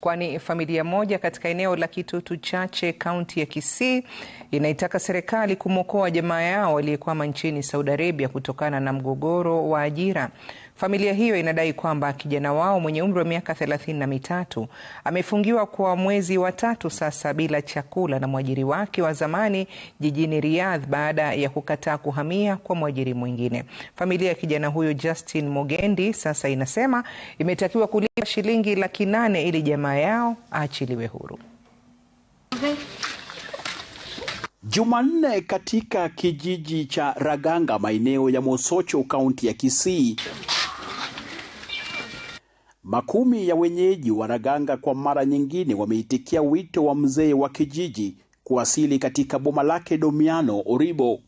Kwani familia moja katika eneo la Kitutu Chache, kaunti ya Kisii, inaitaka serikali kumwokoa jamaa yao aliyekwama nchini Saudi Arabia kutokana na mgogoro wa ajira. Familia hiyo inadai kwamba kijana wao mwenye umri wa miaka 33 amefungiwa kwa mwezi wa 3 sasa bila chakula na mwajiri wake wa zamani jijini Riyadh baada ya kukataa kuhamia kwa mwajiri mwingine. Familia ya kijana huyo Justin Mugendi sasa inasema imetakiwa kulipa shilingi $800,000 ili jamaa yao aachiliwe huru. Jumanne katika kijiji cha Raganga, maeneo ya Mosocho, kaunti ya Kisii, makumi ya wenyeji wa Raganga kwa mara nyingine wameitikia wito wa mzee wa kijiji kuwasili katika boma lake Domiano Oribo.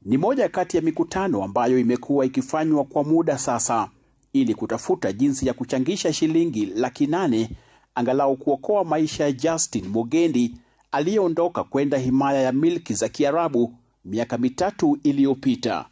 Ni moja kati ya mikutano ambayo imekuwa ikifanywa kwa muda sasa ili kutafuta jinsi ya kuchangisha shilingi $800,000 angalau kuokoa maisha ya Justin Mugendi aliyeondoka kwenda himaya ya milki za Kiarabu miaka 3 iliyopita.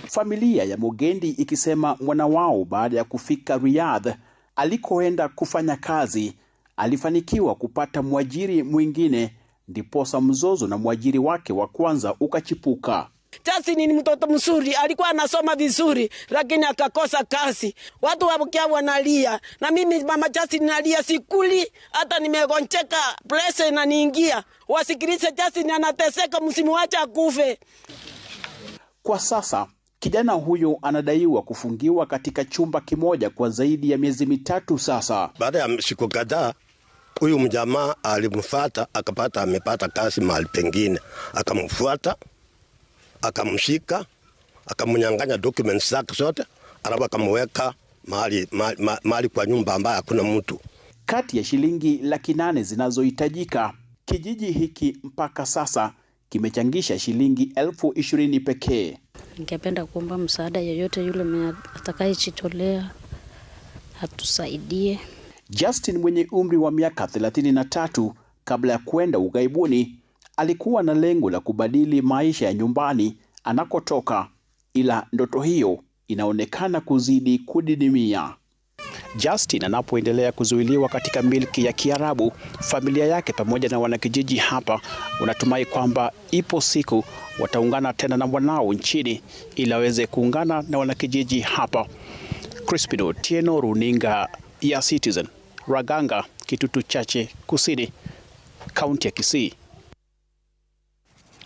Familia ya Mugendi ikisema mwana wao baada ya kufika Riyadh alikoenda kufanya kazi alifanikiwa kupata mwajiri mwingine, ndiposa mzozo na mwajiri wake wa kwanza ukachipuka. Justin ni mtoto mzuri, alikuwa anasoma vizuri lakini akakosa kazi. Watu wabukia wanalia na mimi mama Justin nalia, sikuli hata nimegoncheka, pressure inaniingia. Wasikilize, Justin anateseka, msimuache akufe. Kwa sasa kijana huyo anadaiwa kufungiwa katika chumba kimoja kwa zaidi ya miezi 3 sasa. Baada ya siku kadhaa huyu mjamaa alimfuata, akapata amepata kazi mahali pengine, akamfuata, akamshika, akamnyang'anya documents zake zote, alafu akamweka mahali kwa nyumba ambayo hakuna mtu. Kati ya shilingi $800,000 zinazohitajika, kijiji hiki mpaka sasa kimechangisha shilingi 20,000 pekee. Ningependa kuomba msaada yoyote yule atakayejitolea atusaidie. Justin mwenye umri wa miaka 33 kabla ya kwenda ughaibuni alikuwa na lengo la kubadili maisha ya nyumbani anakotoka, ila ndoto hiyo inaonekana kuzidi kudidimia. Justin anapoendelea kuzuiliwa katika milki ya Kiarabu, familia yake pamoja na wanakijiji hapa wanatumai kwamba ipo siku wataungana tena na mwanao nchini ili aweze kuungana na wanakijiji hapa. Crispin Otieno, runinga ya Citizen, Raganga, Kitutu Chache, Kusini, kaunti ya Kisii.